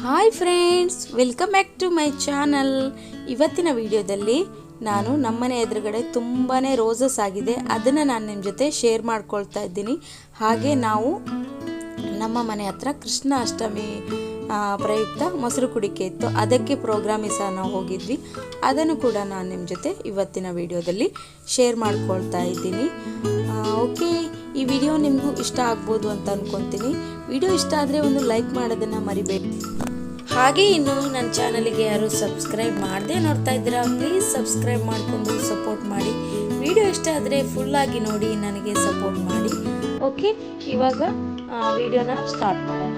Hi friends, welcome back to my channel. ಇವತ್ತಿನ ವಿಡಿಯೋದಲ್ಲಿ ನಾನು ನಮ್ಮನೆ ಎದುರುಗಡೆ ತುಂಬಾ ರೋಸಸ್ ಆಗಿದೆ, ಅದನ್ನು ನಾನು ನಿಮ್ಮ ಜೊತೆ ಶೇರ್ ಮಾಡ್ಕೊಳ್ತಾ ಇದ್ದೀನಿ. ಹಾಗೆ ನಾವು ನಮ್ಮ ಮನೆ ಹತ್ರ ಕೃಷ್ಣ ಅಷ್ಟಮಿ ಪ್ರಯುಕ್ತ ಮೊಸರು ಕುಡಿಕೆ ಇತ್ತು, ಅದಕ್ಕೆ ಪ್ರೋಗ್ರಾಮಿಗೆ ಸಹ ನಾವು ಹೋಗಿದ್ವಿ. ಅದನ್ನು ಕೂಡ ನಾನು ನಿಮ್ಮ ಜೊತೆ ಇವತ್ತಿನ ವಿಡಿಯೋದಲ್ಲಿ ಶೇರ್ ಮಾಡ್ಕೊಳ್ತಾ ಇದ್ದೀನಿ. ಓಕೆ, ಈ ವಿಡಿಯೋ ನಿಮಗೂ ಇಷ್ಟ ಆಗ್ಬೋದು ಅಂತ ಅಂದ್ಕೊತೀನಿ. ವಿಡಿಯೋ ಇಷ್ಟ ಆದರೆ ಒಂದು ಲೈಕ್ ಮಾಡೋದನ್ನು ಮರಿಬೇಡಿ. ಹಾಗೆ ಇನ್ನು ನನ್ನ ಚಾನಲಿಗೆ ಯಾರು ಸಬ್ಸ್ಕ್ರೈಬ್ ಮಾಡದೆ ನೋಡ್ತಾ ಇದ್ದೀರಾ, ಪ್ಲೀಸ್ ಸಬ್ಸ್ಕ್ರೈಬ್ ಮಾಡಿಕೊಂಡು ಸಪೋರ್ಟ್ ಮಾಡಿ. ವಿಡಿಯೋ ಇಷ್ಟ ಆದರೆ ಫುಲ್ಲಾಗಿ ನೋಡಿ ನನಗೆ ಸಪೋರ್ಟ್ ಮಾಡಿ. ಓಕೆ, ಇವಾಗ ವಿಡಿಯೋನ ಸ್ಟಾರ್ಟ್ ಮಾಡೋಣ.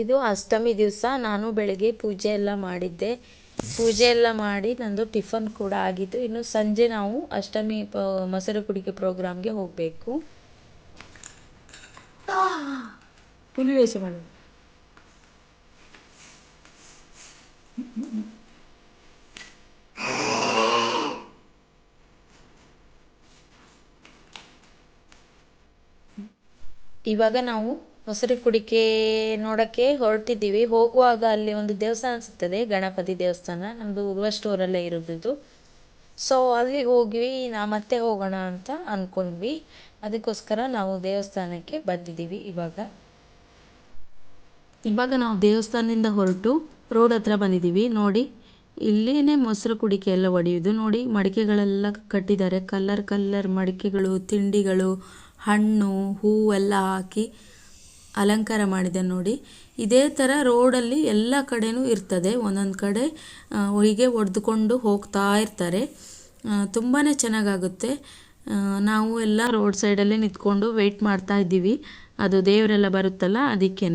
ಇದು ಅಷ್ಟಮಿ ದಿವಸ ನಾನು ಬೆಳಗ್ಗೆ ಪೂಜೆ ಎಲ್ಲ ಮಾಡಿದ್ದೆ. ಪೂಜೆ ಎಲ್ಲ ಮಾಡಿ ನಂದು ಟಿಫನ್ ಕೂಡ ಆಗಿತ್ತು. ಇನ್ನು ಸಂಜೆ ನಾವು ಅಷ್ಟಮಿ ಮೊಸರು ಕುಡಿಕೆ ಪ್ರೋಗ್ರಾಮ್ಗೆ ಹೋಗಬೇಕು. ಪುಲಿವೇಷ ಮಾಡೋದು. ಇವಾಗ ನಾವು ಮೊಸರು ಕುಡಿಕೆ ನೋಡೋಕ್ಕೆ ಹೊರಟಿದ್ದೀವಿ. ಹೋಗುವಾಗ ಅಲ್ಲಿ ಒಂದು ದೇವಸ್ಥಾನ ಸಿಗ್ತದೆ, ಗಣಪತಿ ದೇವಸ್ಥಾನ, ನಮ್ಮದು ಉರ್ವ ಸ್ಟೋರಲ್ಲೇ ಇರೋದು. ಸೊ ಅಲ್ಲಿ ಹೋಗ್ವಿ, ಮತ್ತೆ ಹೋಗೋಣ ಅಂತ ಅಂದ್ಕೊಂಡ್ವಿ. ಅದಕ್ಕೋಸ್ಕರ ನಾವು ದೇವಸ್ಥಾನಕ್ಕೆ ಬಂದಿದ್ದೀವಿ. ಇವಾಗ ನಾವು ದೇವಸ್ಥಾನದಿಂದ ಹೊರಟು ರೋಡ್ ಹತ್ರ ಬಂದಿದ್ದೀವಿ. ನೋಡಿ, ಇಲ್ಲೇನೆ ಮೊಸರು ಕುಡಿಕೆ ಎಲ್ಲ ಒಡೆಯೋದು. ನೋಡಿ, ಮಡಿಕೆಗಳೆಲ್ಲ ಕಟ್ಟಿದ್ದಾರೆ, ಕಲ್ಲರ್ ಕಲ್ಲರ್ ಮಡಿಕೆಗಳು, ತಿಂಡಿಗಳು, ಹಣ್ಣು ಹೂವೆಲ್ಲ ಹಾಕಿ ಅಲಂಕಾರ ಮಾಡಿದೆ. ನೋಡಿ, ಇದೇ ಥರ ರೋಡಲ್ಲಿ ಎಲ್ಲ ಕಡೆನೂ ಇರ್ತದೆ. ಒಂದೊಂದು ಕಡೆ ಹೀಗೆ ಒಡೆದುಕೊಂಡು ಹೋಗ್ತಾ ಇರ್ತಾರೆ. ತುಂಬಾ ಚೆನ್ನಾಗಾಗುತ್ತೆ. ನಾವು ಎಲ್ಲ ರೋಡ್ ಸೈಡಲ್ಲೇ ನಿಂತ್ಕೊಂಡು ವೆಯ್ಟ್ ಮಾಡ್ತಾ ಇದ್ದೀವಿ. ಅದು ದೇವರೆಲ್ಲ ಬರುತ್ತಲ್ಲ, ಅದಕ್ಕೇ.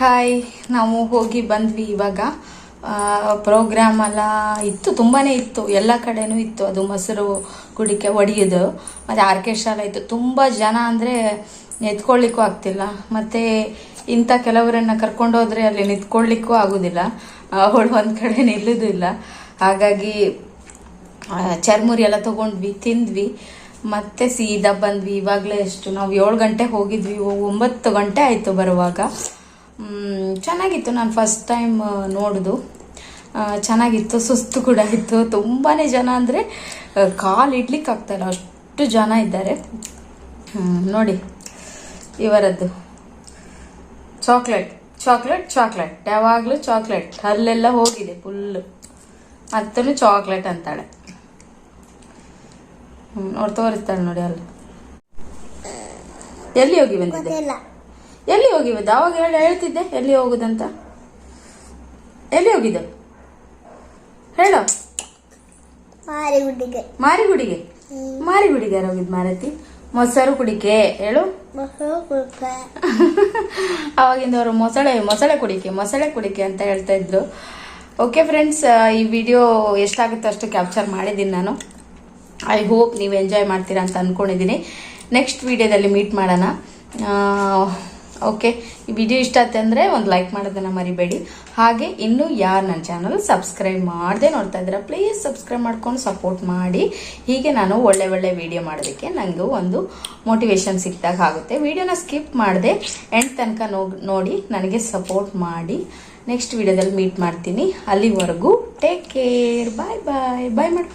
ಹಾಯ್, ನಾವು ಹೋಗಿ ಬಂದ್ವಿ. ಇವಾಗ ಪ್ರೋಗ್ರಾಮ್ ಎಲ್ಲ ಇತ್ತು, ತುಂಬಾ ಇತ್ತು, ಎಲ್ಲ ಕಡೆನೂ ಇತ್ತು. ಅದು ಮೊಸರು ಕುಡಿಕೆ ಒಡೆಯೋದು, ಮತ್ತು ಆರ್ಕೆಸ್ಟ್ರಾ ಎಲ್ಲ ಇತ್ತು. ತುಂಬ ಜನ ಅಂದರೆ ನಿಂತ್ಕೊಳ್ಳಿಕ್ಕೂ ಆಗ್ತಿಲ್ಲ. ಮತ್ತು ಇಂಥ ಕೆಲವರನ್ನು ಕರ್ಕೊಂಡೋದ್ರೆ ಅಲ್ಲಿ ನಿಂತ್ಕೊಳ್ಳಿಕ್ಕೂ ಆಗೋದಿಲ್ಲ, ಅವಳು ಒಂದು ಕಡೆ ನಿಲ್ಲೋದು ಇಲ್ಲ. ಹಾಗಾಗಿ ಚರ್ಮುರಿ ಎಲ್ಲ ತೊಗೊಂಡ್ವಿ, ತಿಂದ್ವಿ, ಮತ್ತೆ ಸೀದಾ ಬಂದ್ವಿ. ಇವಾಗಲೇ ನಾವು 7 ಗಂಟೆ ಹೋಗಿದ್ವಿ, 9 ಗಂಟೆ ಆಯಿತು ಬರುವಾಗ. ಚೆನ್ನಾಗಿತ್ತು. ನಾನು ಫಸ್ಟ್ ಟೈಮ್ ನೋಡೋದು, ಚೆನ್ನಾಗಿತ್ತು. ಸುಸ್ತು ಕೂಡ ಇತ್ತು. ತುಂಬಾ ಜನ ಅಂದರೆ ಕಾಲು ಇಡ್ಲಿಕ್ಕೆ ಆಗ್ತಾಯಿಲ್ಲ, ಅಷ್ಟು ಜನ ಇದ್ದಾರೆ. ನೋಡಿ ಇವರದ್ದು ಚಾಕ್ಲೇಟ್ ಚಾಕ್ಲೇಟ್ ಚಾಕ್ಲೇಟ್, ಯಾವಾಗಲೂ ಚಾಕ್ಲೇಟ್. ಅಲ್ಲೆಲ್ಲ ಹೋಗಿದೆ ಫುಲ್ಲು, ಮತ್ತೂ ಚಾಕ್ಲೇಟ್ ಅಂತಾಳೆ. ನೋಡಿ ತೋರಿಸ್ತಾಳೆ ನೋಡಿ ಅಲ್ಲಿ. ಎಲ್ಲಿ ಹೋಗಿ ಬಂದಿದ್ದೆ? ಎಲ್ಲಿ ಹೋಗಿದ್ದು? ಅವಾಗ ಹೇಳ್ತಿದ್ದೆ ಎಲ್ಲಿ ಹೋಗುದಂತ. ಎಲ್ಲಿ ಹೋಗಿದ್ದು ಹೇಳು. ಮಾರಿಗುಡಿಗೆ. ಮಾರಿಗುಡಿಗೆ ಯಾರು ಹೋಗಿದ್ ಮಾರತಿ? ಮೊಸರು ಕುಡಿಕೆ ಹೇಳು. ಅವಾಗಿಂದವರು ಮೊಸಳೆ ಕುಡಿಕೆ ಅಂತ ಹೇಳ್ತಾ ಇದ್ರು. ಓಕೆ ಫ್ರೆಂಡ್ಸ್, ಈ ವಿಡಿಯೋ ಎಷ್ಟಾಗುತ್ತೋ ಅಷ್ಟು ಕ್ಯಾಪ್ಚರ್ ಮಾಡಿದ್ದೀನಿ ನಾನು. ಐ ಹೋಪ್ ನೀವು ಎಂಜಾಯ್ ಮಾಡ್ತೀರಾ ಅಂತ ಅಂದ್ಕೊಂಡಿದ್ದೀನಿ. ನೆಕ್ಸ್ಟ್ ವಿಡಿಯೋದಲ್ಲಿ ಮೀಟ್ ಮಾಡೋಣ. ಓಕೆ, ಈ ವಿಡಿಯೋ ಇಷ್ಟ ಆಯ್ತು ಅಂದರೆ ಒಂದು ಲೈಕ್ ಮಾಡೋದನ್ನು ಮರಿಬೇಡಿ. ಹಾಗೆ ಇನ್ನೂ ಯಾರು ನನ್ನ ಚಾನಲ್ ಸಬ್ಸ್ಕ್ರೈಬ್ ಮಾಡದೆ ನೋಡ್ತಾ ಇದ್ದೀರಾ, ಪ್ಲೀಸ್ ಸಬ್ಸ್ಕ್ರೈಬ್ ಮಾಡ್ಕೊಂಡು ಸಪೋರ್ಟ್ ಮಾಡಿ. ಹೀಗೆ ನಾನು ಒಳ್ಳೆ ವಿಡಿಯೋ ಮಾಡೋದಕ್ಕೆ ನನಗೂ ಒಂದು ಮೋಟಿವೇಶನ್ ಸಿಕ್ಕಿದಾಗ ಆಗುತ್ತೆ. ವಿಡಿಯೋನ ಸ್ಕಿಪ್ ಮಾಡದೆ ಎಂಡ್ ತನಕ ನೋಡಿ ನನಗೆ ಸಪೋರ್ಟ್ ಮಾಡಿ. ನೆಕ್ಸ್ಟ್ ವಿಡಿಯೋದಲ್ಲಿ ಮೀಟ್ ಮಾಡ್ತೀನಿ. ಅಲ್ಲಿವರೆಗೂ ಟೇಕ್ ಕೇರ್. ಬಾಯ್ ಬಾಯ್. ಬಾಯ್ ಮಾಡಿ.